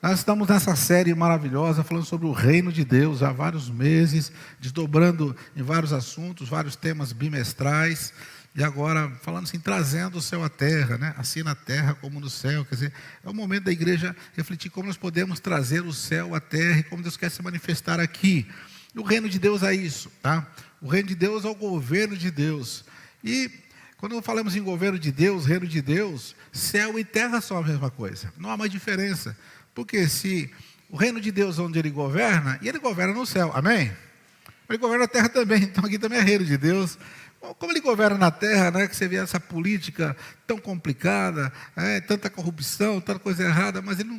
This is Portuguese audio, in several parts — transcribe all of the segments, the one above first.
Nós estamos nessa série maravilhosa falando sobre o reino de Deus há vários meses, desdobrando em vários assuntos, vários temas bimestrais, e agora falando assim, trazendo o céu à terra, né? Assim na terra como no céu. Quer dizer, é o momento da igreja refletir como nós podemos trazer o céu à terra e como Deus quer se manifestar aqui. E o reino de Deus é isso, tá? O reino de Deus é o governo de Deus. E quando falamos em governo de Deus, reino de Deus, céu e terra são a mesma coisa. Não há mais diferença. Porque se o reino de Deus é onde ele governa, e ele governa no céu, amém? Ele governa na terra também, então aqui também é reino de Deus. Como ele governa na terra, né, que você vê essa política tão complicada, tanta corrupção, tanta coisa errada, mas ele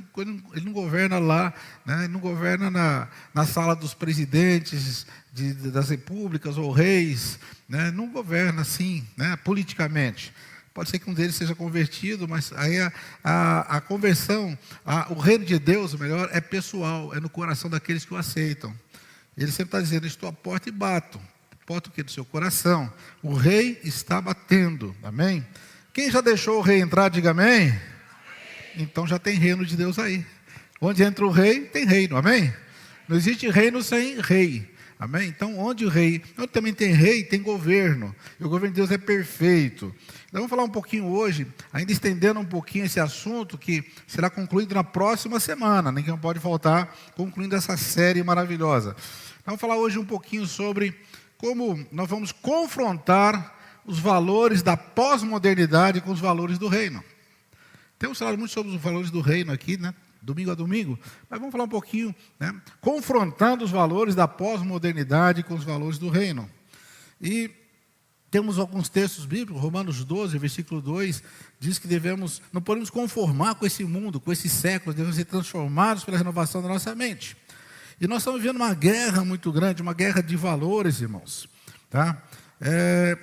não governa lá, né, ele não governa na sala dos presidentes das repúblicas ou reis, né, não governa assim, né, politicamente. Pode ser que um deles seja convertido, mas aí a conversão, o reino de Deus, melhor, é pessoal, é no coração daqueles que o aceitam. Ele sempre está dizendo, estou à porta e bato. Porta o que? Do seu coração. O rei está batendo, amém? Quem já deixou o rei entrar, diga amém. Então já tem reino de Deus aí. Onde entra o rei, tem reino, amém? Não existe reino sem rei. Amém? Então, onde também tem rei, tem governo. E o governo de Deus é perfeito. Então, vamos falar um pouquinho hoje, ainda estendendo um pouquinho esse assunto, que será concluído na próxima semana, nem que não pode faltar, concluindo essa série maravilhosa. Então, vamos falar hoje um pouquinho sobre como nós vamos confrontar os valores da pós-modernidade com os valores do reino. Temos falado muito sobre os valores do reino aqui, né? Domingo a domingo, mas vamos falar um pouquinho, né, confrontando os valores da pós-modernidade com os valores do reino. E temos alguns textos bíblicos, Romanos 12, versículo 2, diz que não podemos conformar com esse mundo, com esse século, devemos ser transformados pela renovação da nossa mente. E nós estamos vivendo uma guerra muito grande, uma guerra de valores, irmãos. Tá?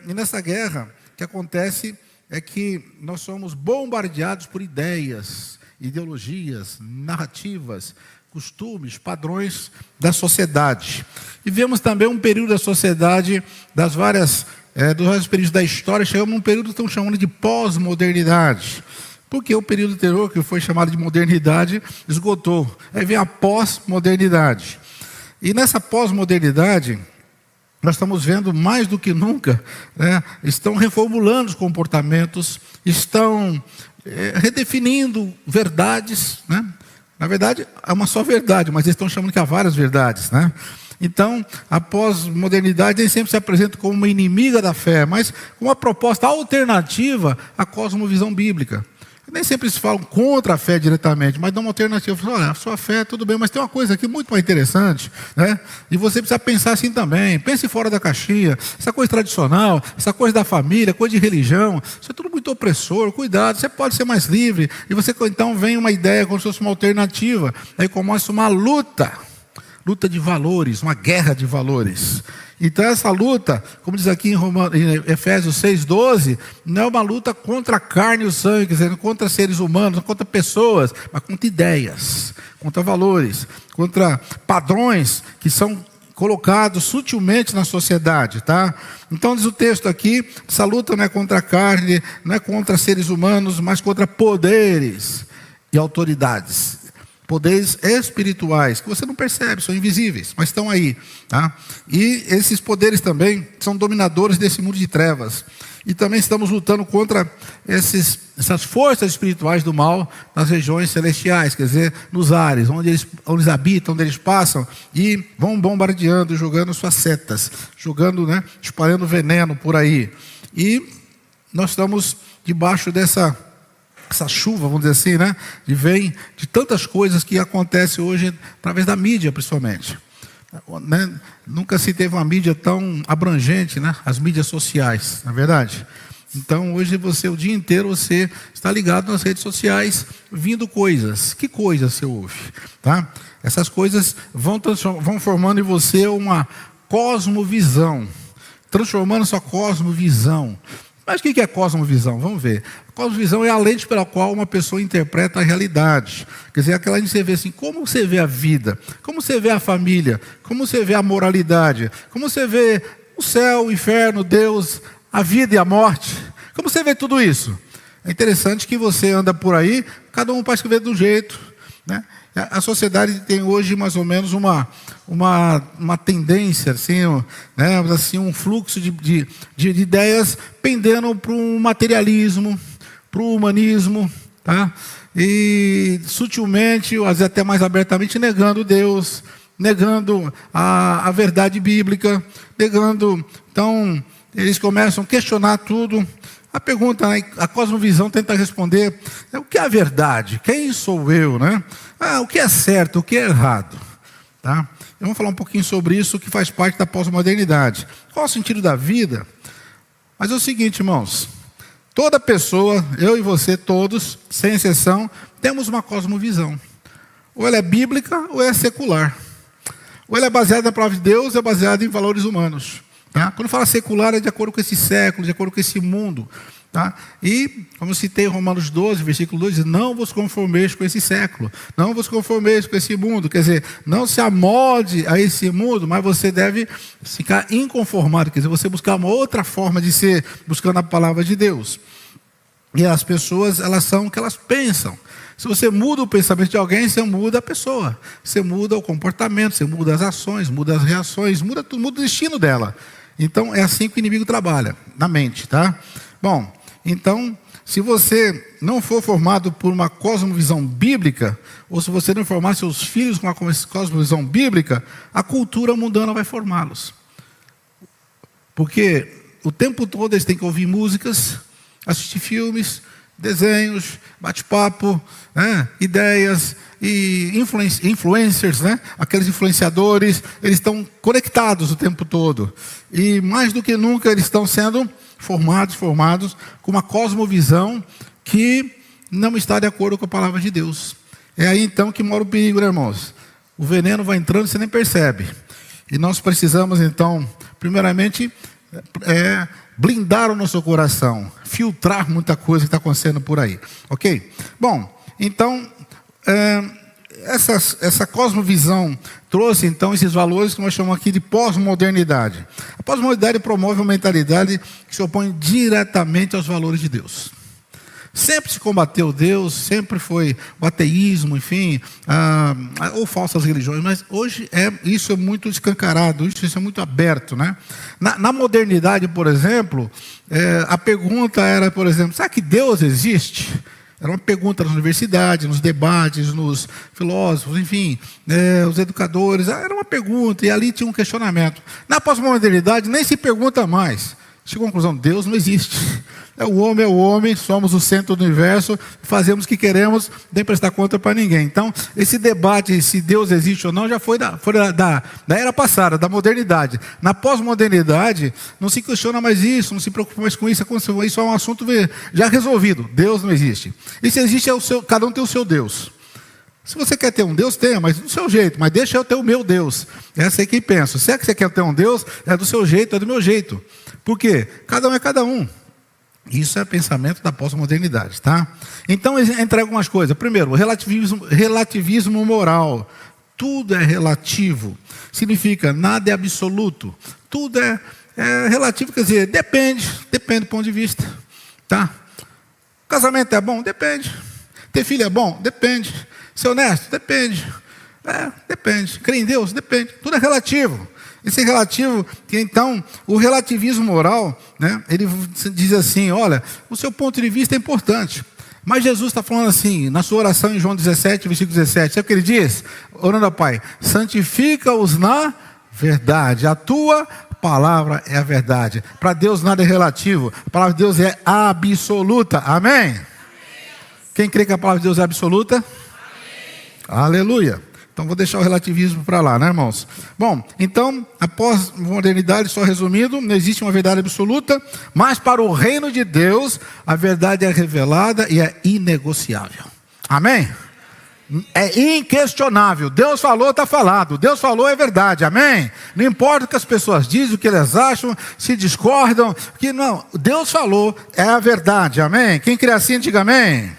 E nessa guerra, o que acontece é que nós somos bombardeados por ideias, ideologias, narrativas, costumes, padrões da sociedade. E vemos também um período da sociedade, dos vários períodos da história, chegamos num período que estão chamando de pós-modernidade. Porque o período anterior, que foi chamado de modernidade, esgotou. Aí vem a pós-modernidade. E nessa pós-modernidade, nós estamos vendo mais do que nunca, né, estão reformulando os comportamentos, estão redefinindo verdades, né? Na verdade, é uma só verdade, mas eles estão chamando que há várias verdades, né? Então, a pós-modernidade nem sempre se apresenta como uma inimiga da fé, mas como uma proposta alternativa à cosmovisão bíblica. Nem sempre se falam contra a fé diretamente, mas dão uma alternativa. Falam, olha, a sua fé, tudo bem, mas tem uma coisa aqui muito mais interessante, né? E você precisa pensar assim também. Pense fora da caixinha. Essa coisa tradicional, essa coisa da família, coisa de religião, isso é tudo muito opressor. Cuidado, você pode ser mais livre. E você, então, vem uma ideia como se fosse uma alternativa. Aí começa uma luta de valores, uma guerra de valores. Então essa luta, como diz aqui em Efésios 6,12, não é uma luta contra a carne e o sangue, quer dizer, contra seres humanos, não contra pessoas, mas contra ideias, contra valores, contra padrões que são colocados sutilmente na sociedade, tá? Então diz o texto aqui, essa luta não é contra a carne, não é contra seres humanos, mas contra poderes e autoridades. Poderes espirituais, que você não percebe, são invisíveis, mas estão aí. Tá? E esses poderes também são dominadores desse mundo de trevas. E também estamos lutando contra essas forças espirituais do mal nas regiões celestiais, quer dizer, nos ares, onde eles habitam, onde eles passam, e vão bombardeando, jogando suas setas, jogando, né, espalhando veneno por aí. E nós estamos debaixo dessa chuva, vamos dizer assim, né? Vem de tantas coisas que acontecem hoje através da mídia, principalmente. Né? Nunca se teve uma mídia tão abrangente, né? As mídias sociais, na verdade. Então, hoje o dia inteiro, você está ligado nas redes sociais, vindo coisas. Que coisas você ouve? Tá? Essas coisas vão formando em você uma cosmovisão, transformando sua cosmovisão. Mas o que é cosmovisão? Vamos ver. Cosmovisão é a lente pela qual uma pessoa interpreta a realidade. Quer dizer, aquela lente que você vê assim, como você vê a vida, como você vê a família, como você vê a moralidade, como você vê o céu, o inferno, Deus, a vida e a morte. Como você vê tudo isso? É interessante que você anda por aí, cada um parece que vê de um jeito. né? A sociedade tem hoje mais ou menos uma tendência, assim, né, assim, um fluxo de ideias pendendo para o materialismo, para o humanismo, tá? E sutilmente, às vezes até mais abertamente, negando Deus, negando a verdade bíblica, negando. Então, eles começam a questionar tudo. A pergunta, né, a cosmovisão tenta responder: o que é a verdade? Quem sou eu, né? O que é certo, o que é errado? Tá? Vamos falar um pouquinho sobre isso, que faz parte da pós-modernidade. Qual é o sentido da vida? Mas é o seguinte, irmãos: toda pessoa, eu e você, todos, sem exceção, temos uma cosmovisão. Ou ela é bíblica ou é secular. Ou ela é baseada na palavra de Deus ou é baseada em valores humanos. Tá? Quando fala secular, é de acordo com esse século, de acordo com esse mundo. Tá? E, como citei em Romanos 12, versículo 2, diz: não vos conformeis com esse século, não vos conformeis com esse mundo. Quer dizer, não se amolde a esse mundo, mas você deve ficar inconformado. Quer dizer, você buscar uma outra forma de ser, buscando a palavra de Deus. E as pessoas, elas são o que elas pensam. Se você muda o pensamento de alguém, você muda a pessoa. Você muda o comportamento, você muda as ações, muda as reações, muda tudo, muda o destino dela. Então, é assim que o inimigo trabalha, na mente, tá? Bom, então, se você não for formado por uma cosmovisão bíblica, ou se você não formar seus filhos com uma cosmovisão bíblica, a cultura mundana vai formá-los. Porque o tempo todo eles têm que ouvir músicas, assistir filmes, desenhos, bate-papo, né, ideias e influencers, né, aqueles influenciadores, eles estão conectados o tempo todo. E mais do que nunca eles estão sendo formados com uma cosmovisão que não está de acordo com a palavra de Deus. É aí então que mora o perigo, né, irmãos? O veneno vai entrando e você nem percebe. E nós precisamos então, primeiramente, blindar o nosso coração, filtrar muita coisa que está acontecendo por aí, ok? Bom, então, essa cosmovisão trouxe então esses valores que nós chamamos aqui de pós-modernidade. A pós-modernidade promove uma mentalidade que se opõe diretamente aos valores de Deus. Sempre se combateu Deus, sempre foi o ateísmo, enfim, ou falsas religiões, mas hoje isso é muito escancarado, isso é muito aberto, né? Na modernidade, por exemplo, a pergunta era, por exemplo, será que Deus existe? Era uma pergunta nas universidades, nos debates, nos filósofos, enfim, os educadores, era uma pergunta, e ali tinha um questionamento. Na pós-modernidade nem se pergunta mais. Chegou à conclusão: Deus não existe. É o homem, somos o centro do universo, fazemos o que queremos, nem prestar conta para ninguém. Então, esse debate, se Deus existe ou não, já foi da era passada, da modernidade. Na pós-modernidade, não se questiona mais isso, não se preocupa mais com isso, isso é um assunto já resolvido. Deus não existe. E se existe, cada um tem o seu Deus. Se você quer ter um Deus, tenha, mas do seu jeito. Mas deixa eu ter o meu Deus. Essa é quem pensa. Se é que você quer ter um Deus, é do seu jeito, é do meu jeito. Por quê? Cada um é cada um. Isso é pensamento da pós-modernidade, tá? Então, entra algumas coisas. Primeiro, o relativismo moral. Tudo é relativo. Significa, nada é absoluto. Tudo é relativo, quer dizer, depende do ponto de vista, tá? Casamento é bom? Depende. Ter filho é bom? Depende. Ser honesto? Depende. Depende. Crer em Deus? Depende. Tudo é relativo. Esse relativo, que então, o relativismo moral, né, ele diz assim: olha, o seu ponto de vista é importante. Mas Jesus está falando assim, na sua oração em João 17, versículo 17, sabe o que ele diz? Orando ao Pai: santifica-os na verdade, a tua palavra é a verdade. Para Deus nada é relativo, a palavra de Deus é absoluta, amém? Quem crê que a palavra de Deus é absoluta? Aleluia. Então vou deixar o relativismo para lá, né, irmãos? Bom, então, a pós-modernidade, só resumindo, não existe uma verdade absoluta, mas para o reino de Deus, a verdade é revelada e é inegociável. Amém? É inquestionável. Deus falou, está falado. Deus falou, é verdade. Amém? Não importa o que as pessoas dizem, o que elas acham, se discordam, que não. Deus falou, é a verdade. Amém? Quem crê assim, diga amém. Amém.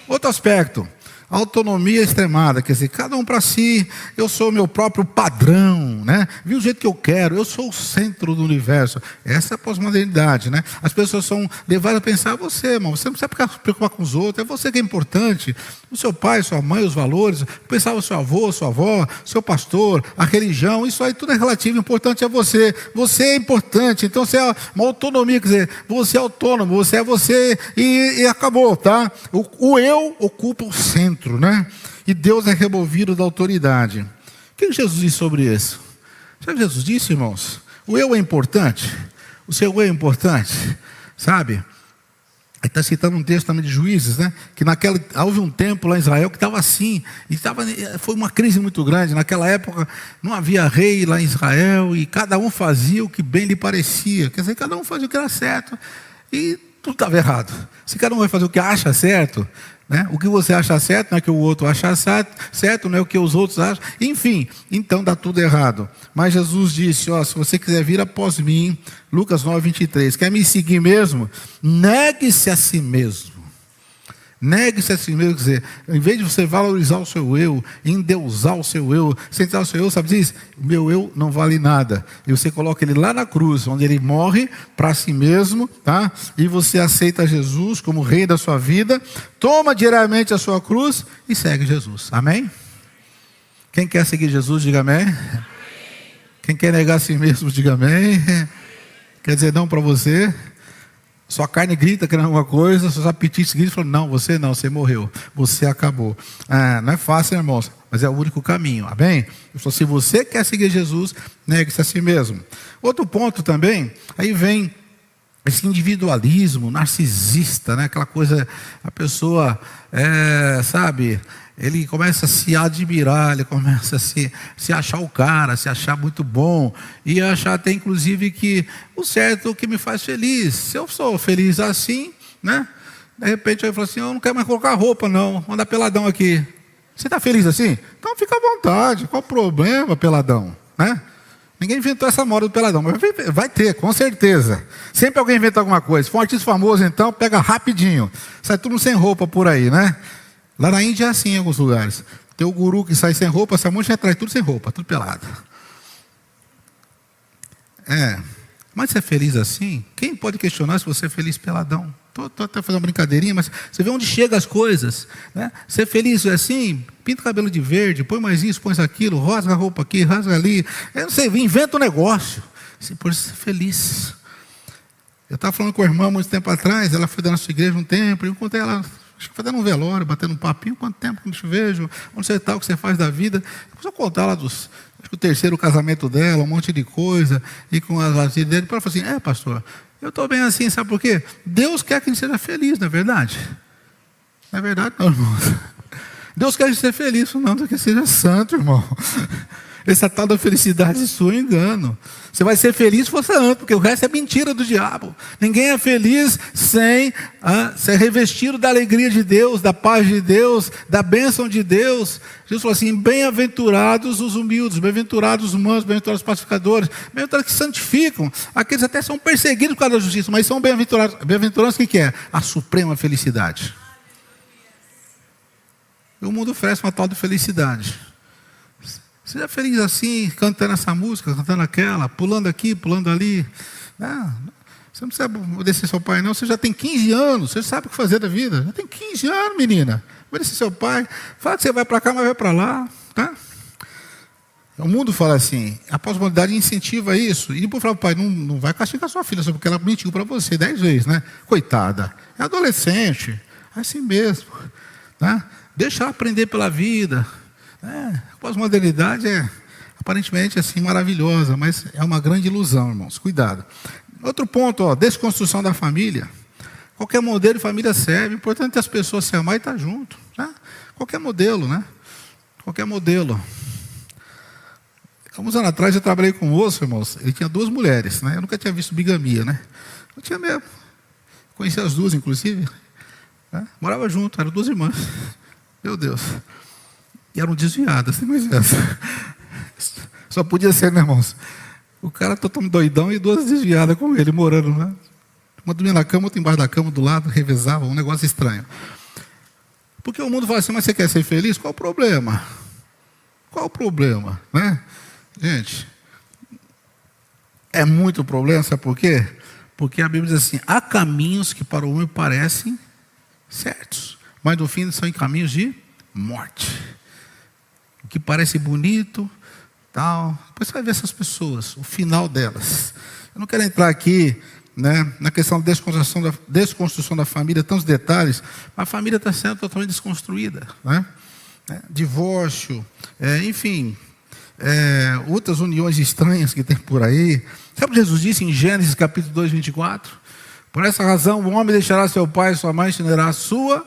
Outro aspecto. Autonomia extremada, quer dizer, cada um para si, eu sou o meu próprio padrão, né? Viu o jeito que eu quero, eu sou o centro do universo. Essa é a pós-modernidade, né? As pessoas são levadas a pensar: você, irmão, você não precisa se preocupar com os outros, é você que é importante. O seu pai, sua mãe, os valores, pensar o seu avô, sua avó, seu pastor, a religião, isso aí tudo é relativo, o importante é você. Você é importante, então você é uma autonomia, quer dizer, você é autônomo, você é você e acabou, tá? O eu ocupa o centro, né? E Deus é removido da autoridade. O que Jesus disse sobre isso? Sabe o que Jesus disse, irmãos? O eu é importante, o seu eu é importante, sabe? Ele está citando um texto também de Juízes, né? Que houve um tempo lá em Israel que estava assim, foi uma crise muito grande. Naquela época não havia rei lá em Israel e cada um fazia o que bem lhe parecia. Quer dizer, cada um fazia o que era certo e tudo estava errado. Se cada um vai fazer o que acha certo, né? O que você acha certo não é o que o outro acha certo, não é o que os outros acham. Enfim, então dá tudo errado. Mas Jesus disse, se você quiser vir após mim, Lucas 9:23, quer me seguir mesmo? Negue-se a si mesmo. Negue-se a si mesmo, quer dizer, em vez de você valorizar o seu eu, endeusar o seu eu, centrar o seu eu, sabe disso? O meu eu não vale nada. E você coloca ele lá na cruz, onde ele morre para si mesmo, tá? E você aceita Jesus como rei da sua vida, toma diariamente a sua cruz e segue Jesus. Amém? Quem quer seguir Jesus, diga amém. Quem quer negar a si mesmo, diga amém. Quer dizer não para você? Sua carne grita querendo alguma coisa, seus apetites gritam e falam, não, você morreu, você acabou. Não é fácil, irmãos, mas é o único caminho, amém? Se você quer seguir Jesus, negue-se a si mesmo. Outro ponto também, aí vem esse individualismo narcisista, né? Aquela coisa, a pessoa, sabe... Ele começa a se admirar, ele começa a se achar o cara, se achar muito bom. E achar até inclusive que o certo é o que me faz feliz. Se eu sou feliz assim, né? De repente eu falo assim, eu não quero mais colocar roupa não, vou andar peladão aqui. Você está feliz assim? Então fica à vontade, qual o problema, peladão? Né? Ninguém inventou essa moda do peladão, mas vai ter, com certeza. Sempre alguém inventa alguma coisa. Se for um artista famoso então, pega rapidinho. Sai tudo sem roupa por aí, né? Lá na Índia é assim em alguns lugares. Tem o guru que sai sem roupa, essa monte atrás, tudo sem roupa, tudo pelado. Mas você é feliz assim? Quem pode questionar se você é feliz peladão? Estou até fazendo uma brincadeirinha, mas você vê onde chegam as coisas. Né? Ser feliz assim, pinta o cabelo de verde, põe mais isso, põe aquilo, rasga a roupa aqui, rasga ali. Eu não sei, inventa um negócio. Você pode ser feliz. Eu estava falando com a irmã muito tempo atrás, ela foi da nossa igreja um tempo, e eu contei ela... Acho que fazendo um velório, batendo um papinho, quanto tempo que não te vejo, onde você está, o que você faz da vida. Depois eu contar lá acho que o terceiro casamento dela, um monte de coisa, e com as vasilhas dele. Ela falou assim, pastor, eu estou bem assim, sabe por quê? Deus quer que a gente seja feliz, não é verdade? Não é verdade não, irmão. Deus quer que a gente seja feliz, não quer que seja santo, irmão. Essa tal da felicidade sua é engano. Você vai ser feliz se for santo, porque o resto é mentira do diabo. Ninguém é feliz sem ser revestido da alegria de Deus, da paz de Deus, da bênção de Deus. Jesus falou assim, bem-aventurados os humildes, bem-aventurados os mansos, bem-aventurados os pacificadores, bem-aventurados que santificam. Aqueles até são perseguidos por causa da justiça, mas são bem-aventurados. Bem-aventurados o que é? A suprema felicidade. E o mundo oferece uma tal de felicidade. Seja feliz assim, cantando essa música, cantando aquela, pulando aqui, pulando ali. Não, você não precisa obedecer seu pai, não. Você já tem 15 anos, você sabe o que fazer da vida. Já tem 15 anos, menina. Obedecer seu pai. Fala que você vai para cá, mas vai para lá. Tá? O mundo fala assim, a pós-modernidade incentiva isso. E depois fala, pai, não vai castigar sua filha, só porque ela mentiu para você 10 vezes, né? Coitada. É adolescente. É assim mesmo. Tá? Deixa ela aprender pela vida. A pós-modernidade é aparentemente assim maravilhosa, mas é uma grande ilusão, irmãos. Cuidado. Outro ponto, desconstrução da família. Qualquer modelo de família serve. O importante é as pessoas se amar e estar junto. Tá? Qualquer modelo, né? Qualquer modelo. Alguns anos atrás eu trabalhei com um moço, irmãos. Ele tinha 2 mulheres, né? Eu nunca tinha visto bigamia, né? Eu tinha mesmo. Conheci as 2, inclusive. Né? Morava junto, eram 2 irmãs. Meu Deus. E eram desviadas, tem mais essa. Só podia ser, né, irmãos? O cara totalmente doidão e 2 desviadas com ele, morando lá. Uma dormia na cama, outra embaixo da cama, do lado, revezava, um negócio estranho. Porque o mundo fala assim, mas você quer ser feliz? Qual o problema? Qual o problema? Né? Gente, é muito problema, sabe por quê? Porque a Bíblia diz assim, há caminhos que para o homem parecem certos, mas no fim são em caminhos de morte. O que parece bonito, tal. Depois você vai ver essas pessoas, o final delas. Eu não quero entrar aqui, né, na questão da desconstrução da família, tantos detalhes, mas a família está sendo totalmente desconstruída, né? Divórcio, enfim, outras uniões estranhas que tem por aí. Sabe o que Jesus disse em Gênesis capítulo 2, 24? Por essa razão o homem deixará seu pai e sua mãe, se unirá a sua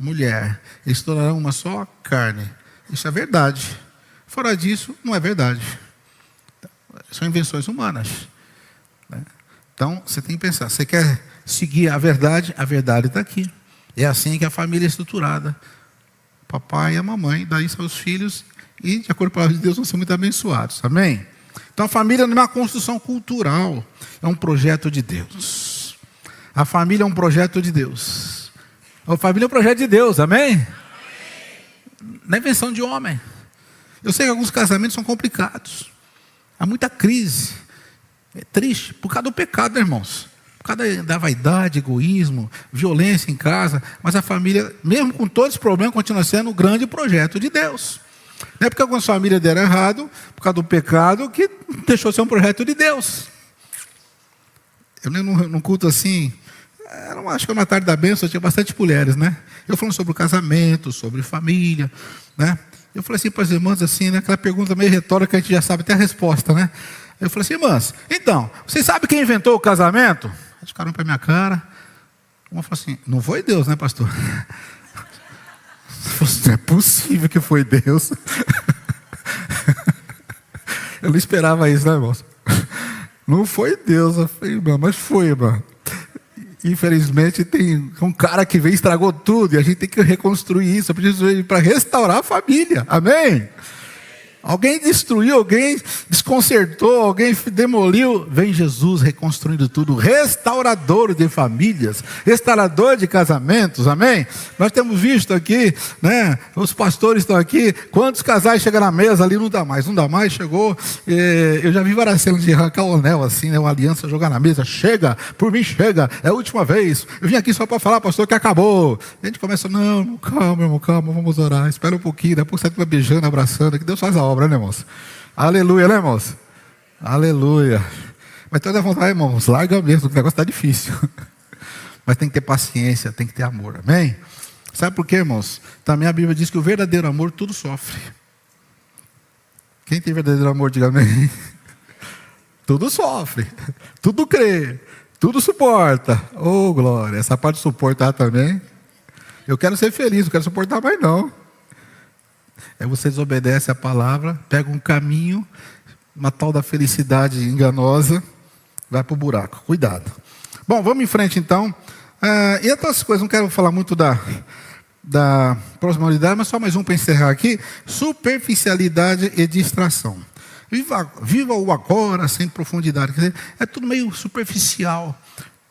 mulher, eles se tornarão uma só carne. Isso é verdade. Fora disso, não é verdade. São invenções humanas, né? Então, você tem que pensar, você quer seguir a verdade está aqui. É assim que a família é estruturada. O papai e a mamãe, daí são os filhos, e, de acordo com a palavra de Deus, vão ser muito abençoados. Amém? Então, a família não é uma construção cultural, é um projeto de Deus. A família é um projeto de Deus. A família é um projeto de Deus, amém? Não é invenção de homem. Eu sei que alguns casamentos são complicados. Há muita crise. É triste, por causa do pecado, né, irmãos? Por causa da vaidade, egoísmo, violência em casa. Mas a família, mesmo com todos os problemas, continua sendo um grande projeto de Deus. Não é porque algumas famílias deram errado, por causa do pecado, que deixou de ser um projeto de Deus. Eu lembro num culto assim, acho que na tarde da bênção tinha bastante mulheres, né? Eu falando sobre o casamento, sobre família, né? Eu falei assim para as irmãs assim, né? Aquela pergunta meio retórica, a gente já sabe até a resposta, né? Eu falei assim, irmãs, então, vocês sabem quem inventou o casamento? Eles ficaram para minha cara. Uma falou assim, não foi Deus, né, pastor? Não é possível que foi Deus. Eu não esperava isso, né, irmãos? Não foi Deus. Eu falei, irmã, mas foi, irmã. Infelizmente tem um cara que veio e estragou tudo, e a gente tem que reconstruir isso. Eu preciso para restaurar a família, amém? Alguém destruiu, alguém desconcertou, alguém demoliu. Vem Jesus reconstruindo tudo, restaurador de famílias, restaurador de casamentos, amém? Nós temos visto aqui, né? Os pastores estão aqui. Quantos casais chegam na mesa ali, não dá mais, chegou. Eu já vi várias cenas de arrancar o anel assim, né? Uma aliança, jogar na mesa, chega, por mim chega, é a última vez. Eu vim aqui só para falar, pastor, que acabou. A gente começa, não, calma, irmão, calma, vamos orar, espera um pouquinho, depois você vai beijando, abraçando, que Deus faz a obra, né, irmãos? Aleluia, né, irmãos? Aleluia. Mas toda vontade, irmãos, larga mesmo, o negócio está difícil. Mas tem que ter paciência, tem que ter amor, amém? Sabe por quê, irmãos? Também a Bíblia diz que o verdadeiro amor tudo sofre. Quem tem verdadeiro amor, diga amém. Tudo sofre, tudo crê, tudo suporta. Oh, glória, essa parte de suportar também. Eu quero ser feliz, não quero suportar mais não. Você desobedece a palavra, pega um caminho, uma tal da felicidade enganosa, vai para o buraco. Cuidado. Bom, vamos em frente então. E outras coisas, não quero falar muito da proximidade, mas só mais um para encerrar aqui. Superficialidade e distração. Viva o agora sem profundidade. Quer dizer, é tudo meio superficial.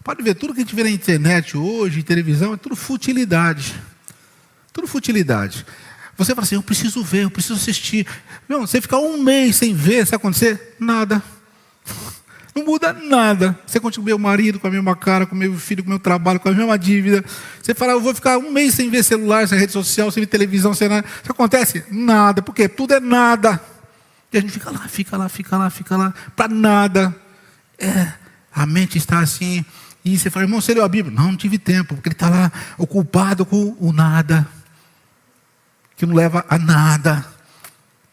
Pode ver, tudo que a gente vê na internet hoje, em televisão, é tudo futilidade. Tudo futilidade. Você fala assim, eu preciso ver, eu preciso assistir. Não, você ficar um mês sem ver, sabe acontecer? Nada. Não muda nada. Você continua com o meu marido, com a mesma cara, com o meu filho, com o meu trabalho, com a mesma dívida. Você fala, eu vou ficar um mês sem ver celular, sem rede social, sem ver televisão, sem nada. Isso acontece? Nada. Por quê? Tudo é nada. E a gente fica lá, para nada. A mente está assim. E você fala, irmão, você leu a Bíblia? Não tive tempo, porque ele está lá ocupado com o nada. Que não leva a nada.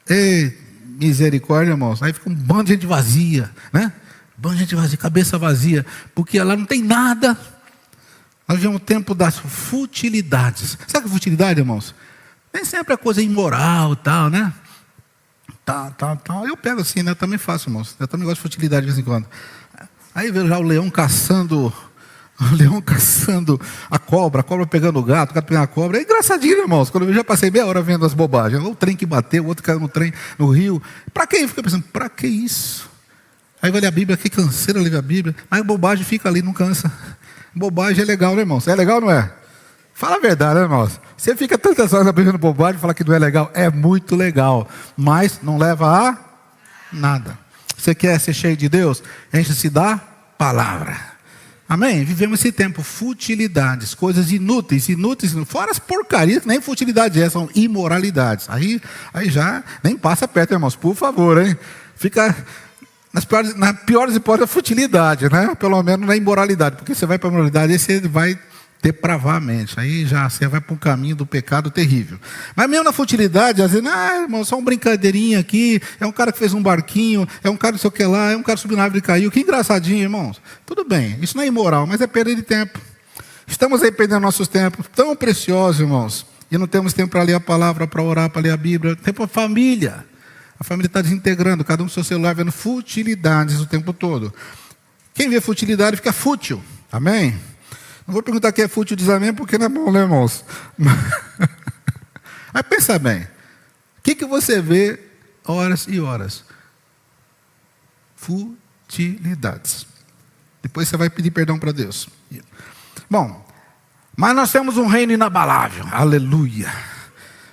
Ei, misericórdia, irmãos. Aí fica um bando de gente vazia, né? Bando de gente vazia, cabeça vazia, porque lá não tem nada. Nós vivemos o tempo das futilidades. Sabe que futilidade, irmãos? Nem sempre é coisa imoral e tal, né? Eu pego assim, né? Eu também faço, irmãos. Eu também gosto de futilidade de vez em quando. Aí vejo já o leão caçando a cobra pegando o gato pegando a cobra. É engraçadinho, irmãos. Quando eu já passei meia hora vendo as bobagens. O trem que bateu, o outro caiu no trem, no rio. Para que? Fica pensando, para que isso? Aí vai ler a Bíblia, que canseira ler a Bíblia. Mas bobagem fica ali, não cansa. Bobagem é legal, né, irmãos? É legal, não é? Fala a verdade, né, irmãos? Você fica tantas horas aprendendo bobagem e fala que não é legal. É muito legal, mas não leva a nada. Você quer ser cheio de Deus? Enche-se da palavra. Amém? Vivemos esse tempo, futilidades, coisas inúteis, fora as porcarias, que nem futilidade é, são imoralidades. Aí já nem passa perto, irmãos, por favor, hein? Fica nas piores hipóteses, a futilidade, né? Pelo menos na imoralidade, porque você vai para a imoralidade e você vai depravar a mente, aí já você vai para um caminho do pecado terrível. Mas mesmo na futilidade, às vezes, irmão, só uma brincadeirinha aqui, é um cara que fez um barquinho, é um cara não sei o que lá, é um cara subiu na árvore e caiu, que engraçadinho, irmãos. Tudo bem, isso não é imoral, mas é perda de tempo. Estamos aí perdendo nossos tempos, tão preciosos, irmãos, e não temos tempo para ler a palavra, para orar, para ler a Bíblia, tempo para a família. A família está desintegrando, cada um com seu celular, vendo futilidades o tempo todo. Quem vê futilidade fica fútil, amém? Não vou perguntar quem é fútil, diz amém, porque não é bom, né, irmãos? Mas pensa bem. O que você vê horas e horas? Futilidades. Depois você vai pedir perdão para Deus. Bom, mas nós temos um reino inabalável. Aleluia.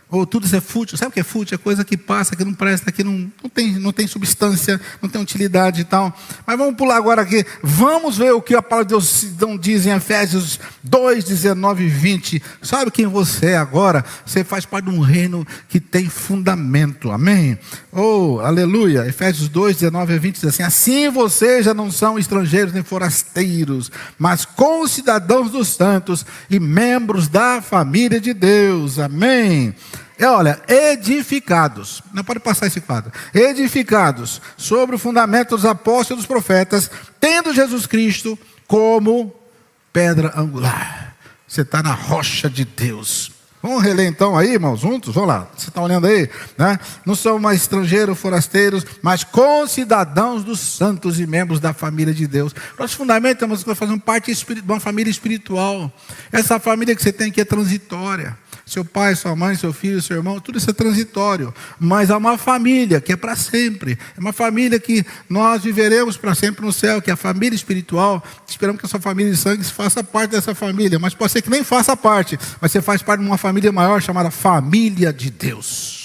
Ou tudo isso é fútil. Sabe o que é fútil? É coisa que passa, que não presta, que não tem substância, não tem utilidade e tal. Mas vamos pular agora aqui. Vamos ver o que a palavra de Deus diz em Efésios 2, 19 e 20. Sabe quem você é agora? Você faz parte de um reino que tem fundamento. Amém? Oh, aleluia. Efésios 2, 19 e 20 diz assim: assim vocês já não são estrangeiros nem forasteiros, mas concidadãos dos santos e membros da família de Deus. Amém? Olha, edificados, não pode passar esse quadro, edificados sobre o fundamento dos apóstolos e dos profetas, tendo Jesus Cristo como pedra angular. Você está na rocha de Deus. Vamos reler então aí, irmãos, juntos? Vamos lá, você está olhando aí, né? Não são mais estrangeiros, forasteiros, mas concidadãos dos santos e membros da família de Deus. Nosso fundamento é que fazemos parte de uma família espiritual. Essa família que você tem aqui é transitória. Seu pai, sua mãe, seu filho, seu irmão, tudo isso é transitório. Mas há uma família que é para sempre. É uma família que nós viveremos para sempre no céu, que é a família espiritual. Esperamos que a sua família de sangue faça parte dessa família. Mas pode ser que nem faça parte, mas você faz parte de uma família maior chamada família de Deus.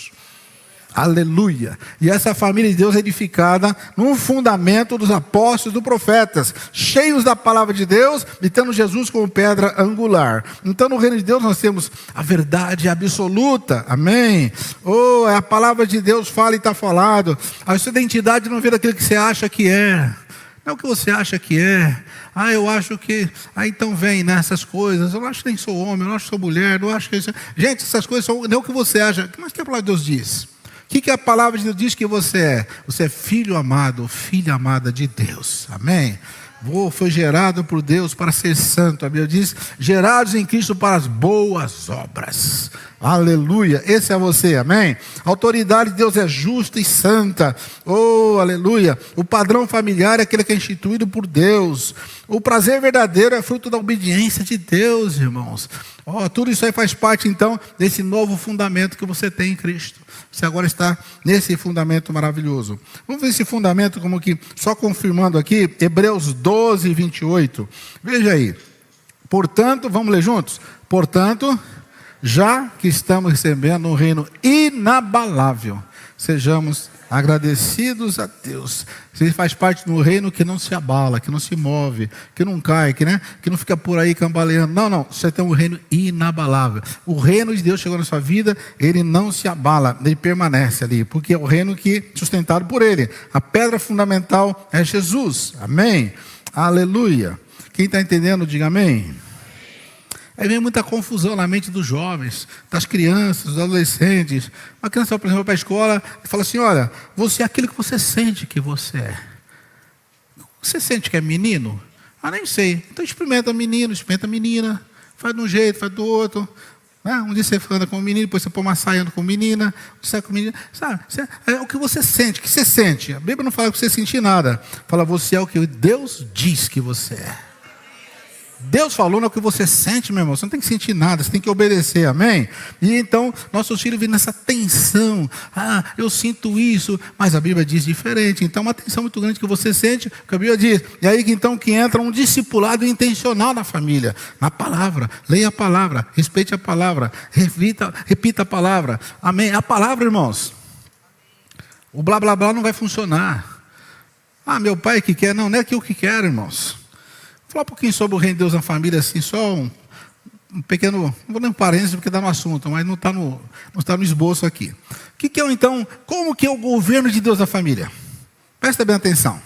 Aleluia. E essa família de Deus é edificada num fundamento dos apóstolos e dos profetas, cheios da palavra de Deus e tendo Jesus como pedra angular. Então no reino de Deus nós temos a verdade absoluta. Amém? Oh, a palavra de Deus fala e está falado. A sua identidade não vem daquilo que você acha que é. Não é o que você acha que é. Eu acho que... então vem nessas coisas. Eu acho que nem sou homem, eu não acho que sou mulher, não acho que... Gente, essas coisas são não é o que você acha. Mas o que a palavra de Deus diz? O que a palavra de Deus diz que você é? Você é filho amado, filha amada de Deus. Amém? Foi gerado por Deus para ser santo. A Bíblia diz, gerados em Cristo para as boas obras. Aleluia, esse é você, amém? A autoridade de Deus é justa e santa. Oh, aleluia. O padrão familiar é aquele que é instituído por Deus. O prazer verdadeiro é fruto da obediência de Deus, irmãos. Tudo isso aí faz parte então desse novo fundamento que você tem em Cristo. Você agora está nesse fundamento maravilhoso. Vamos ver esse fundamento como que, só confirmando aqui, Hebreus 12, 28. Veja aí. Portanto, vamos ler juntos? Portanto, já que estamos recebendo um reino inabalável, sejamos agradecidos a Deus. Você faz parte de um reino que não se abala, que não se move, que não cai, que não fica por aí cambaleando. Não, você tem um reino inabalável. O reino de Deus chegou na sua vida, ele não se abala, ele permanece ali, porque é o reino que é sustentado por ele. A pedra fundamental é Jesus. Amém? Aleluia. Quem está entendendo, diga amém. Aí vem muita confusão na mente dos jovens, das crianças, dos adolescentes. Uma criança, por exemplo, vai para a escola e fala assim: olha, você é aquilo que você sente que você é. Você sente que é menino? Nem sei. Então experimenta menino, experimenta menina. Faz de um jeito, faz do outro. Um dia você anda com um menino, depois você põe uma saia com menina, você sai com menina. Sabe? É o que você sente, o que você sente. A Bíblia não fala que você sentir nada. Fala, você é o que Deus diz que você é. Deus falou, não é o que você sente, meu irmão. Você não tem que sentir nada, você tem que obedecer, amém? E então, nossos filhos vivem nessa tensão. Eu sinto isso, mas a Bíblia diz diferente. Então, uma tensão muito grande que você sente, que a Bíblia diz. E aí, então, que entra um discipulado intencional na família, na palavra. Leia a palavra, respeite a palavra, repita a palavra, amém? A palavra, irmãos. O blá, blá, blá não vai funcionar. Meu pai que quer, não é aquilo que quer, irmãos. falar um pouquinho sobre o reino de Deus na família, assim, só um pequeno, não vou nem um parênteses porque está no assunto, mas não está no esboço aqui. O que é então, como que é o governo de Deus na família? Presta bem atenção.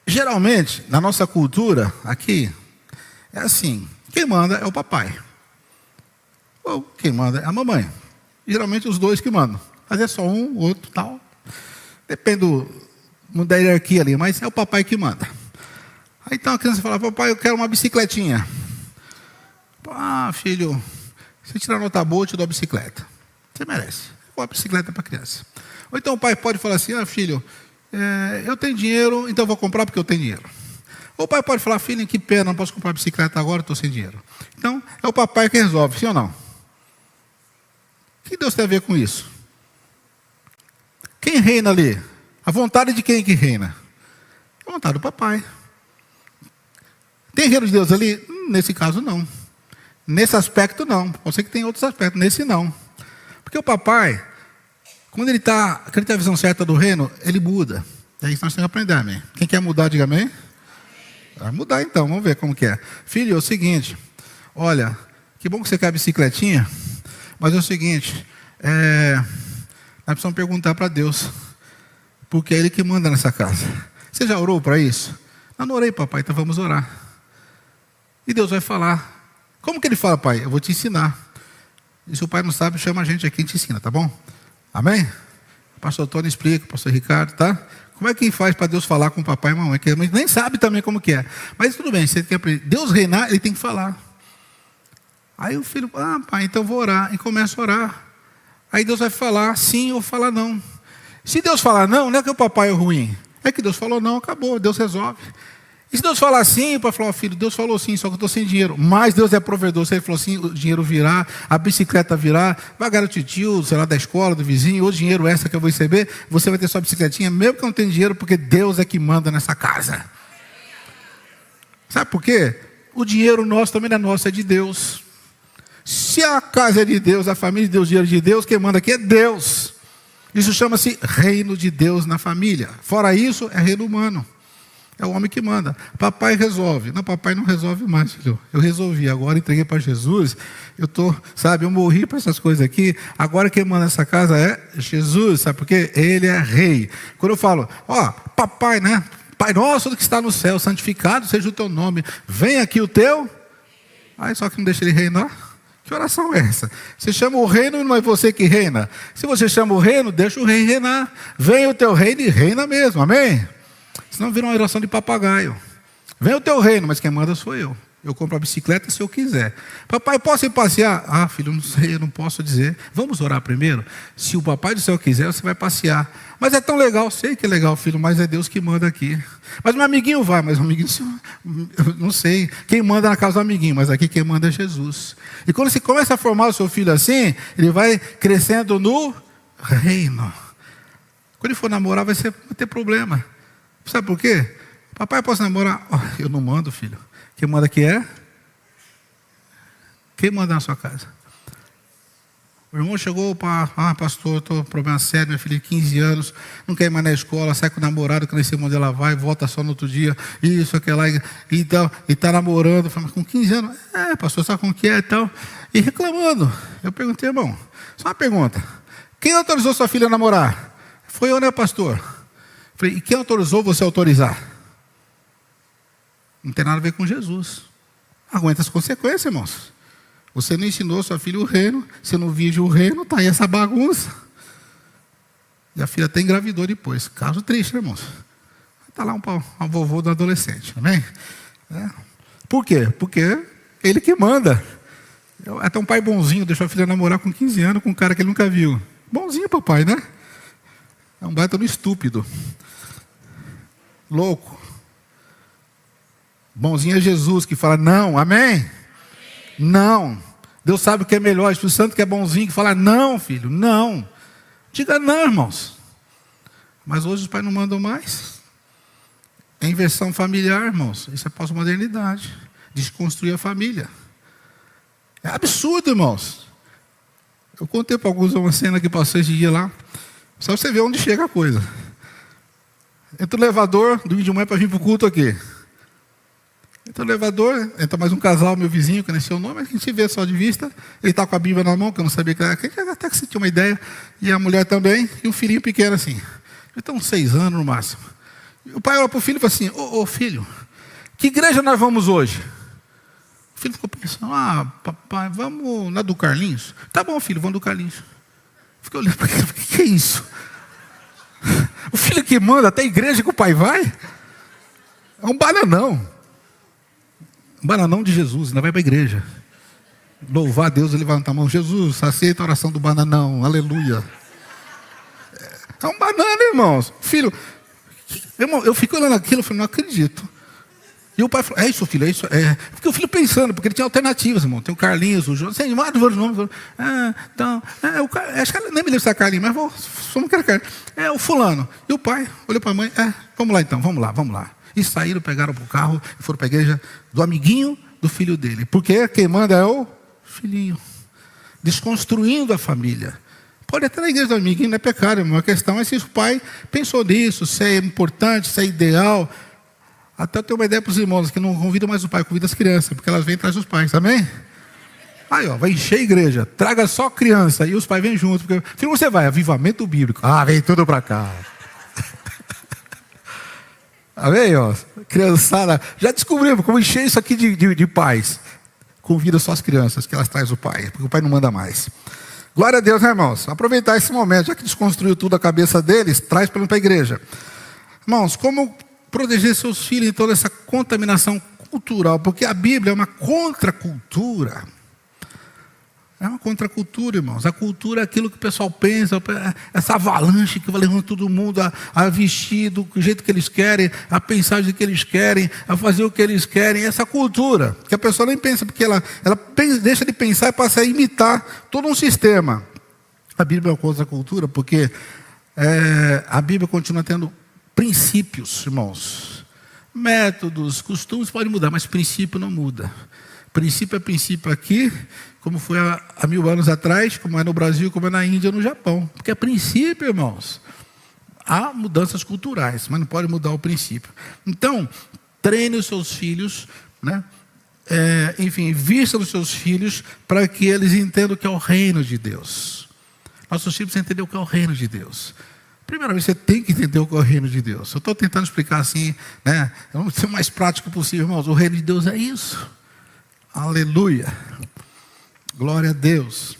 Geralmente, na nossa cultura, aqui, é assim, quem manda é o papai. Ou quem manda é a mamãe. Geralmente os dois que mandam. Às vezes é só um, o outro tal. Depende da hierarquia ali, mas é o papai que manda. Aí então a criança fala, papai, eu quero uma bicicletinha. Ah, filho, se você tirar nota boa, eu te dou a bicicleta. Você merece. Uma bicicleta para a criança. Ou então o pai pode falar assim, filho, eu tenho dinheiro, então eu vou comprar porque eu tenho dinheiro. Ou o pai pode falar, filho, que pena, não posso comprar bicicleta agora, estou sem dinheiro. Então, é o papai que resolve, sim ou não? O que Deus tem a ver com isso? Quem reina ali? A vontade de quem que reina? A vontade do papai. Tem reino de Deus ali? Nesse caso, não. Nesse aspecto, não. Pode ser que tem outros aspectos, nesse não. Porque o papai, quando ele tem a visão certa do reino, ele muda. É isso que nós temos que aprender, amém? Quem quer mudar, diga amém. Vai mudar então, vamos ver como que é. Filho, é o seguinte, olha, que bom que você quer a bicicletinha, mas é o seguinte, nós precisamos perguntar para Deus, porque é Ele que manda nessa casa. Você já orou para isso? Eu não orei, papai, então vamos orar. E Deus vai falar. Como que Ele fala, pai? Eu vou te ensinar. E se o pai não sabe, chama a gente aqui e te ensina, tá bom? Amém? O pastor Tony explica, o pastor Ricardo, tá? Como é que faz para Deus falar com o papai e mamãe? Que a mãe nem sabe também como que é. Mas tudo bem, você quer aprender. Deus reinar, Ele tem que falar. Aí o filho, pai, então vou orar. E começa a orar. Aí Deus vai falar sim ou falar não. Se Deus falar não, não é que o papai é ruim. É que Deus falou não, acabou, Deus resolve. E se Deus falar sim, o pai falar, filho, Deus falou sim, só que eu estou sem dinheiro. Mas Deus é provedor. Se Ele falou sim, o dinheiro virá, a bicicleta virá, vai ganhar o tio, sei lá, da escola, do vizinho, ou dinheiro extra que eu vou receber, você vai ter sua bicicletinha, mesmo que eu não tenha dinheiro, porque Deus é que manda nessa casa. Sabe por quê? O dinheiro nosso também não é nosso, é de Deus. Se a casa é de Deus, a família de Deus, o dinheiro de Deus, quem manda aqui é Deus. Isso chama-se reino de Deus na família. Fora isso, é reino humano. É o homem que manda. Papai resolve. Não, papai não resolve mais, filho. Eu resolvi, agora entreguei para Jesus. Eu morri para essas coisas aqui. Agora quem manda nessa casa é Jesus, sabe por quê? Ele é rei. Quando eu falo, papai, né? Pai nosso que está no céu, santificado seja o teu nome. Vem aqui o teu. Aí só que não deixa ele reinar. Que oração é essa? Você chama o reino e não é você que reina. Se você chama o reino, deixa o rei reinar. Vem o teu reino e reina mesmo, amém? Senão vira uma oração de papagaio. Vem o teu reino, mas quem manda sou eu. Eu compro a bicicleta se eu quiser. Papai, posso ir passear? Filho, não sei, eu não posso dizer. Vamos orar primeiro? Se o papai do céu quiser, você vai passear. Mas é tão legal, sei que é legal, filho, mas é Deus que manda aqui. Mas meu amiguinho vai, mas o amiguinho, eu não sei. Quem manda na casa do amiguinho, mas aqui quem manda é Jesus. E quando você começa a formar o seu filho assim, ele vai crescendo no reino. Quando ele for namorar, vai ter problema. Sabe por quê? Papai, posso namorar? Eu não mando, filho. Quem manda aqui é? Quem manda na sua casa? O irmão chegou para, pastor, estou com problema sério, minha filha de 15 anos, não quer ir mais na escola, sai com o namorado, que nem sei onde ela vai, volta só no outro dia, isso, aquela, e está namorando, fala, com 15 anos, pastor, sabe como que é e tal, e reclamando. Eu perguntei, irmão, só uma pergunta, quem autorizou sua filha a namorar? Foi eu, né, pastor? Falei, e quem autorizou você a autorizar? Não tem nada a ver com Jesus. Aguenta as consequências, irmãos. Você não ensinou sua filha o reino, você não vive o reino, está aí essa bagunça. E a filha até engravidou depois. Caso triste, irmãos. Está lá um vovô do adolescente, amém? Por quê? Porque ele que manda. Até um pai bonzinho deixou a filha namorar com 15 anos com um cara que ele nunca viu. Bonzinho, papai, né? É um baita no estúpido. Louco. Bonzinho é Jesus que fala não, amém? Não. Deus sabe o que é melhor. O Espírito Santo que é bonzinho que fala não, filho, não. Diga não, irmãos. Mas hoje os pais não mandam mais. É inversão familiar, irmãos. Isso é pós-modernidade. Desconstruir a família. É absurdo, irmãos. Eu contei para alguns uma cena que passou esse dia lá. Só você ver onde chega a coisa. Entra no elevador, domingo de manhã para vir para o culto aqui. Entra no elevador, entra mais um casal, meu vizinho, que nem sei o nome, a gente vê só de vista. Ele está com a Bíblia na mão, que eu não sabia que era, até que você tinha uma ideia. E a mulher também, e um filhinho pequeno assim. Então, uns 6 anos no máximo. E o pai olha para o filho e fala assim, ô filho, que igreja nós vamos hoje? O filho ficou pensando, papai, vamos na do Carlinhos? Tá bom, filho, vamos do Carlinhos. Fiquei olhando para ele, o que é isso? O filho que manda até a igreja que o pai vai? É um bananão. Um bananão de Jesus, ainda vai para a igreja. Louvar a Deus e levantar a mão. Jesus, aceita a oração do bananão, aleluia. É um banana, irmãos. Filho, irmão, eu fico olhando aquilo, eu falei, não acredito. E o pai falou, é isso, filho, é isso. Porque o filho pensando, porque ele tinha alternativas, irmão. Tem o Carlinhos, o João, tem vários nomes. Acho que nem me lembro se é Carlinhos, mas vamos querer Carlinhos. É o fulano. E o pai olhou para a mãe, vamos lá então, vamos lá. E saíram, pegaram para o carro e foram para a igreja do amiguinho do filho dele. Porque quem manda é o filhinho. Desconstruindo a família. Pode até na igreja do amiguinho, não é pecado, irmão. A questão é se o pai pensou nisso, se é importante, se é ideal. Até eu tenho uma ideia para os irmãos, que não convidam mais o pai, convidam as crianças, porque elas vêm atrás dos pais, amém? Aí, vai encher a igreja, traga só criança, e os pais vêm juntos. Porque, filho, você vai, avivamento bíblico. Vem tudo para cá. Amém, criançada, já descobrimos como encher isso aqui de pais. Convida só as crianças, que elas trazem o pai, porque o pai não manda mais. Glória a Deus, né, irmãos? Aproveitar esse momento, já que desconstruiu tudo a cabeça deles, traz para a igreja. Irmãos, como proteger seus filhos em toda essa contaminação cultural? Porque a Bíblia é uma contracultura. É uma contracultura, irmãos. A cultura é aquilo que o pessoal pensa, essa avalanche que vai levando todo mundo a vestir do jeito que eles querem, a pensar do que eles querem, a fazer o que eles querem. Essa cultura, que a pessoa nem pensa, porque ela deixa de pensar e passa a imitar todo um sistema. A Bíblia é uma contracultura, porque a Bíblia continua tendo princípios, irmãos. Métodos, costumes podem mudar, mas princípio não muda. Princípio é princípio aqui, como foi há 1000 anos atrás, como é no Brasil, como é na Índia, no Japão. Porque é princípio, irmãos. Há mudanças culturais, mas não pode mudar o princípio. Então, treine os seus filhos, né? Vista os seus filhos para que eles entendam o que é o reino de Deus. Nossos filhos precisam entender o que é o reino de Deus. Primeiramente, você tem que entender o que é o reino de Deus. Eu estou tentando explicar assim, né? Vamos ser o mais prático possível, irmãos. O reino de Deus é isso. Aleluia. Glória a Deus.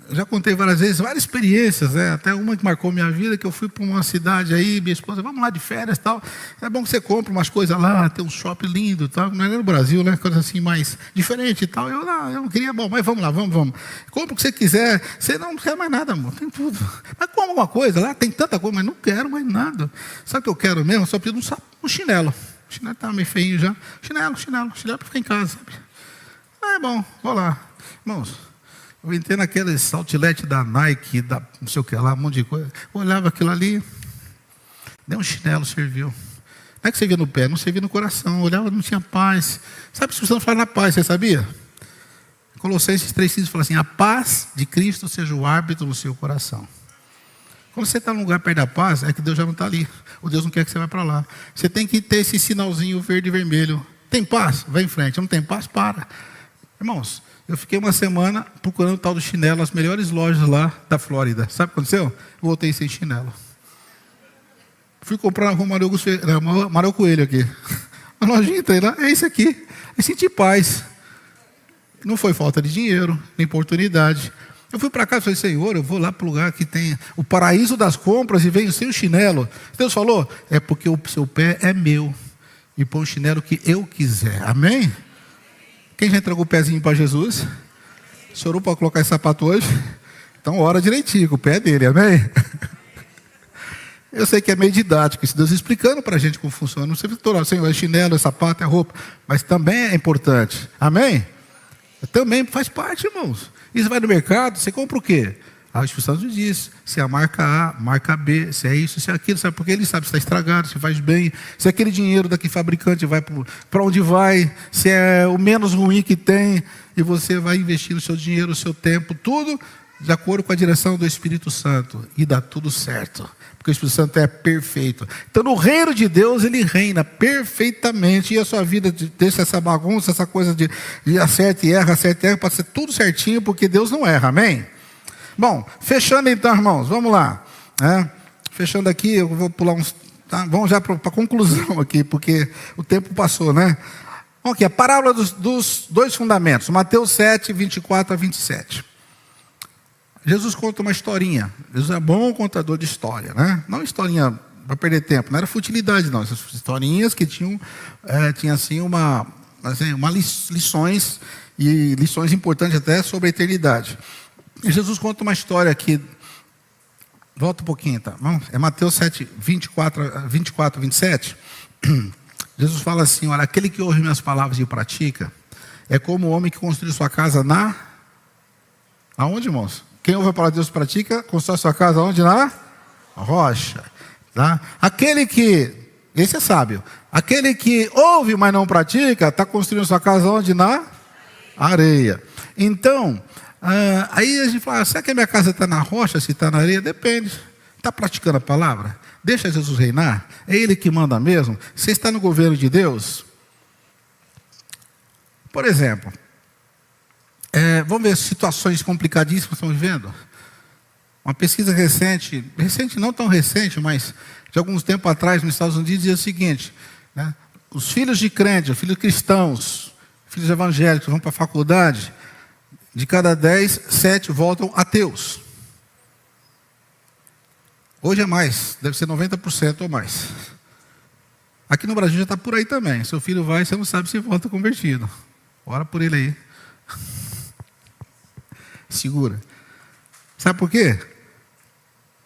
Eu já contei várias vezes, várias experiências, né? Até uma que marcou minha vida, que eu fui para uma cidade aí, minha esposa, vamos lá de férias e tal. É bom que você compra umas coisas lá, tem um shopping lindo e tal. Não é no Brasil, né? Coisa assim mais diferente e tal. Eu não queria, bom, mas vamos lá, vamos. Compra o que você quiser. Você não quer mais nada, amor, tem tudo. Mas como alguma coisa lá, tem tanta coisa, mas não quero mais nada. Sabe o que eu quero mesmo? Só preciso de um chinelo. O chinelo está meio feinho já. Chinelo para ficar em casa, sabe? Bom, vou lá. Irmãos, eu entrei naqueles outlet da Nike, da não sei o que lá, um monte de coisa. Eu olhava aquilo ali, nem um chinelo serviu. Não é que servia no pé, não servia no coração. Eu olhava, não tinha paz. Sabe, se você não fala na paz, você sabia? Colossenses 3,5 fala assim, a paz de Cristo seja o árbitro do seu coração. Quando você está num lugar perto da paz, é que Deus já não está ali. Ou Deus não quer que você vá para lá. Você tem que ter esse sinalzinho verde e vermelho. Tem paz? Vai em frente. Não tem paz? Para. Irmãos, eu fiquei uma semana procurando o tal do chinelo, as melhores lojas lá da Flórida. Sabe o que aconteceu? Voltei sem chinelo. Fui comprar na rua Manuel Coelho aqui. A lojinha, entrei lá, é isso aqui. Eu senti paz. Não foi falta de dinheiro, nem oportunidade. Eu fui para casa e falei, Senhor, eu vou lá para o lugar que tem o paraíso das compras e venho sem o chinelo. Deus falou, é porque o seu pé é meu. E põe o chinelo que eu quiser. Amém? Quem já entregou o pezinho para Jesus? Chorou para colocar esse sapato hoje? Então ora direitinho, o pé é dele, amém? Eu sei que é meio didático, isso Deus explicando para a gente como funciona. Não sei se toda Senhor, é chinelo, é sapato, é roupa. Mas também é importante, amém? Também faz parte, irmãos. E você vai no mercado, você compra o quê? A Espírito Santo diz, se é a marca A, marca B, se é isso, se é aquilo, sabe? Porque ele sabe se está estragado, se faz bem, se aquele dinheiro daquele fabricante vai para onde vai, se é o menos ruim que tem, e você vai investir o seu dinheiro, o seu tempo, tudo de acordo com a direção do Espírito Santo, e dá tudo certo, porque o Espírito Santo é perfeito. Então, no reino de Deus, ele reina perfeitamente, e a sua vida deixa essa bagunça, essa coisa de acerta e erra, pode ser tudo certinho, porque Deus não erra, amém? Bom, fechando então, irmãos, vamos lá. Fechando aqui, eu vou pular uns... Tá? Vamos já para a conclusão aqui, porque o tempo passou, né? Vamos aqui, a parábola dos dois fundamentos, Mateus 7, 24 a 27. Jesus conta uma historinha. Jesus é bom contador de história, né? Não historinha para perder tempo, não era futilidade não. Essas historinhas que tinham assim lições, e lições importantes até sobre a eternidade. E Jesus conta uma história aqui. Volta um pouquinho, tá? É Mateus 7, 24 a 27. Jesus fala assim, olha, aquele que ouve minhas palavras e pratica, é como o homem que construiu sua casa aonde, irmãos? Quem ouve a palavra de Deus e pratica, constrói sua casa onde? Na rocha. Tá? Esse é sábio. Aquele que ouve, mas não pratica, está construindo sua casa onde? Na areia. Então, aí a gente fala, será que a minha casa está na rocha, se está na areia? Depende. Está praticando a palavra? Deixa Jesus reinar? É Ele que manda mesmo? Você está no governo de Deus? Por exemplo, vamos ver situações complicadíssimas que estamos vivendo. Uma pesquisa recente não tão recente, mas de alguns tempos atrás, nos Estados Unidos, dizia o seguinte, né? Os filhos de crentes, os filhos cristãos, filhos evangélicos vão para a faculdade, de cada 10, 7 voltam ateus. Hoje é mais, deve ser 90% ou mais. Aqui no Brasil já está por aí também. Seu filho vai, você não sabe se volta convertido. Ora por ele aí. Segura. Sabe por quê?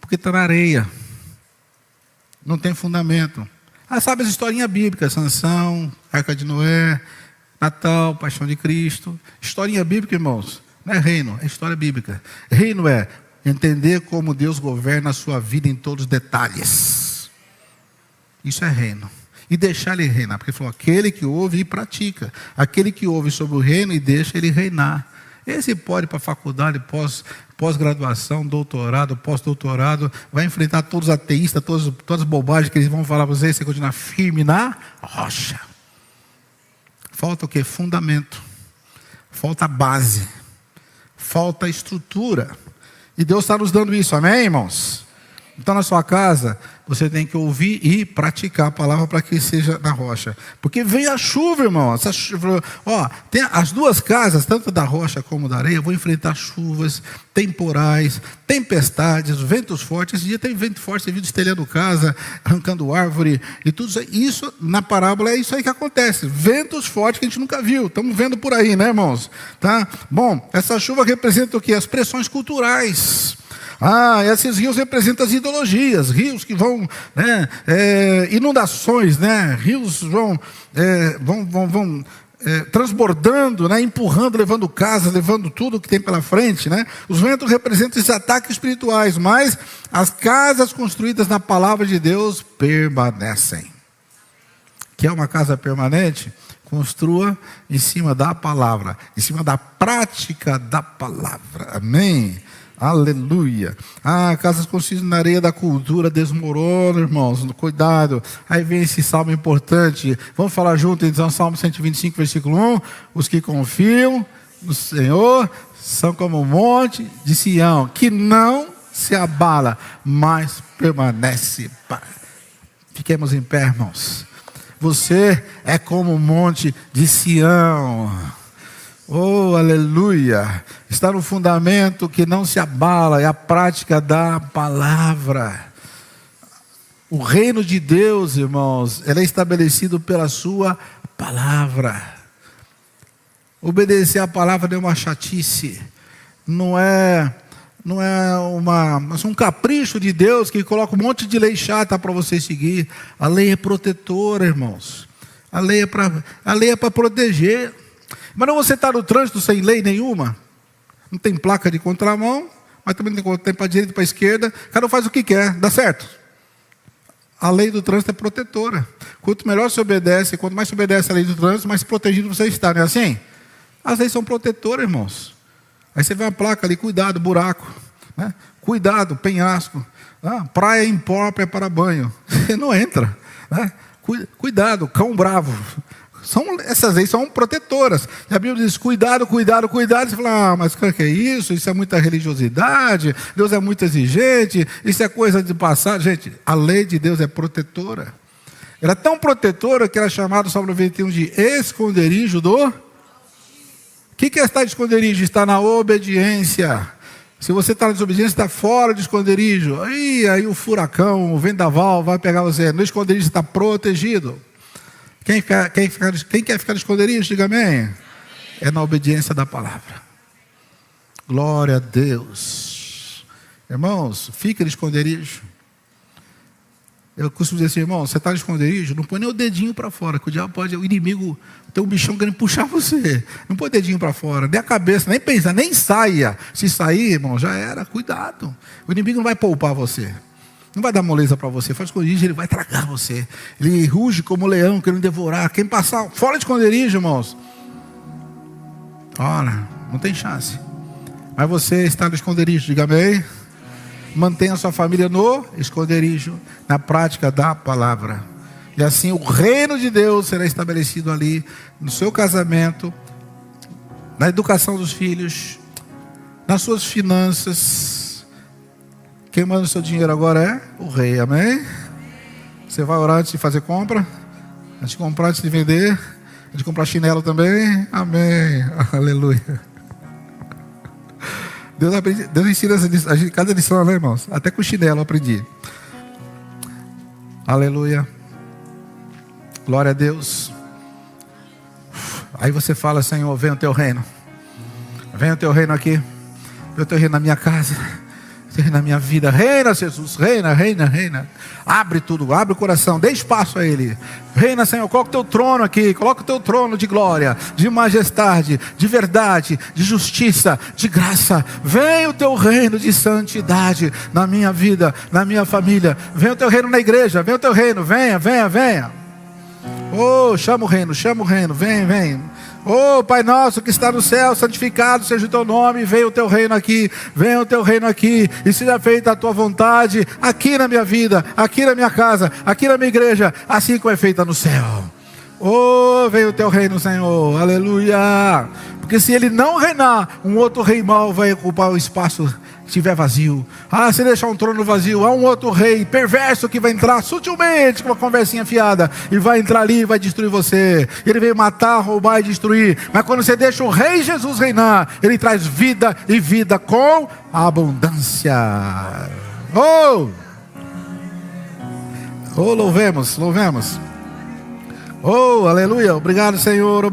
Porque está na areia. Não tem fundamento. Sabe as historinhas bíblicas, Sansão, Arca de Noé, Natal, Paixão de Cristo. Historinha bíblica, irmãos, não é reino, é história bíblica. Reino é entender como Deus governa a sua vida em todos os detalhes. Isso é reino. E deixar ele reinar, porque ele falou, aquele que ouve e pratica. Aquele que ouve sobre o reino e deixa ele reinar. Esse pode ir para a faculdade, pós-graduação, doutorado, pós-doutorado, vai enfrentar todos os ateístas, todas as bobagens que eles vão falar para você continuar firme na rocha. Falta o quê? Fundamento. Falta base. Falta estrutura. E Deus está nos dando isso, amém, irmãos? Então, na sua casa, você tem que ouvir e praticar a palavra para que seja na rocha. Porque vem a chuva, irmão. Essa chuva, tem as duas casas, tanto da rocha como da areia, vão enfrentar chuvas, temporais, tempestades, ventos fortes. Esse dia tem vento forte, você viu destelhando casa, arrancando árvore e tudo isso. Isso, na parábola, é isso aí que acontece. Ventos fortes que a gente nunca viu. Estamos vendo por aí, né, irmãos? Tá? Bom, essa chuva representa o quê? As pressões culturais. Esses rios representam as ideologias, rios que vão, inundações, né? Rios vão transbordando, né? Empurrando, levando casas, levando tudo que tem pela frente, né? Os ventos representam esses ataques espirituais, mas as casas construídas na palavra de Deus permanecem. Quer uma casa permanente? Construa em cima da palavra, em cima da prática da palavra, amém? Aleluia. Casas construídas na areia da cultura desmoronam, irmãos. Cuidado. Aí vem esse salmo importante. Vamos falar junto, então, Salmo 125, versículo 1. Os que confiam no Senhor são como o monte de Sião, que não se abala, mas permanece. Fiquemos em pé, irmãos. Você é como o monte de Sião. Oh, aleluia. Está no fundamento que não se abala, é a prática da palavra. O reino de Deus, irmãos, ele é estabelecido pela sua palavra. Obedecer a palavra não é uma chatice, não é um capricho de Deus que coloca um monte de lei chata para você seguir. A lei é protetora, irmãos. A lei é para proteger. Mas não você está no trânsito sem lei nenhuma. Não tem placa de contramão, mas também não tem para a direita e para a esquerda. Cada um faz o que quer, dá certo. A lei do trânsito é protetora. Quanto melhor você obedece, quanto mais você obedece a lei do trânsito, mais protegido você está, não é assim? As leis são protetoras, irmãos. Aí você vê uma placa ali, cuidado, buraco, né? Cuidado, penhasco, praia imprópria para banho. Você não entra, né? Cuidado, cão bravo. Essas leis são protetoras. E a Bíblia diz, cuidado, cuidado, cuidado. Você fala, mas o que é isso? Isso é muita religiosidade, Deus é muito exigente, isso é coisa de passado. Gente, a lei de Deus é protetora. Ela é tão protetora que ela é chamada, Salmo 91, de esconderijo do... O que é estar de esconderijo? Está na obediência. Se você está na desobediência, está fora de esconderijo. Aí o furacão, o vendaval vai pegar você. No esconderijo você está protegido. Quem quer ficar no esconderijo, diga amém. É na obediência da palavra. Glória a Deus. Irmãos, fica no esconderijo. Eu costumo dizer assim, irmão, você está no esconderijo, não põe nem o dedinho para fora, que o diabo pode, o inimigo, tem um bichão querendo puxar você. Não põe o dedinho para fora, nem a cabeça, nem pensa, nem saia. Se sair, irmão, já era, cuidado. O inimigo não vai poupar você. Não vai dar moleza para você. Faz esconderijo, ele vai tragar você. Ele ruge como um leão, querendo devorar. Quem passar fora de esconderijo, irmãos, ora, não tem chance. Mas você está no esconderijo, diga amém. Mantenha a sua família no esconderijo, na prática da palavra. E assim o reino de Deus será estabelecido ali, no seu casamento, na educação dos filhos, nas suas finanças. Quem manda o seu dinheiro agora é o rei, amém? Você vai orar antes de fazer compra? Antes de comprar, antes de vender? Antes de comprar chinelo também? Amém, aleluia. Deus ensina cada lição, né, irmãos? Até com chinelo eu aprendi. Aleluia. Glória a Deus. Aí você fala, Senhor, venha o teu reino. Venha o teu reino aqui. Venha o teu reino na minha casa. Na minha vida, reina Jesus, reina, reina, reina. Abre tudo, abre o coração, dê espaço a Ele. Reina, Senhor, coloca o teu trono aqui, coloca o teu trono de glória, de majestade, de verdade, de justiça, de graça. Vem o teu reino de santidade na minha vida, na minha família. Vem o teu reino na igreja, vem o teu reino, venha, venha, venha. Oh, chama o reino, vem, vem. Oh, Pai nosso que está no céu, santificado seja o teu nome, venha o teu reino aqui, venha o teu reino aqui, e seja feita a tua vontade, aqui na minha vida, aqui na minha casa, aqui na minha igreja, assim como é feita no céu. Oh, venha o teu reino, Senhor, aleluia. Porque se ele não reinar, um outro rei mau vai ocupar o espaço que estiver vazio. Se deixar um trono vazio, há um outro rei perverso que vai entrar sutilmente com uma conversinha fiada e vai entrar ali e vai destruir você. Ele veio matar, roubar e destruir. Mas quando você deixa o rei Jesus reinar, ele traz vida e vida com abundância. Oh, louvemos. Oh, aleluia. Obrigado, Senhor.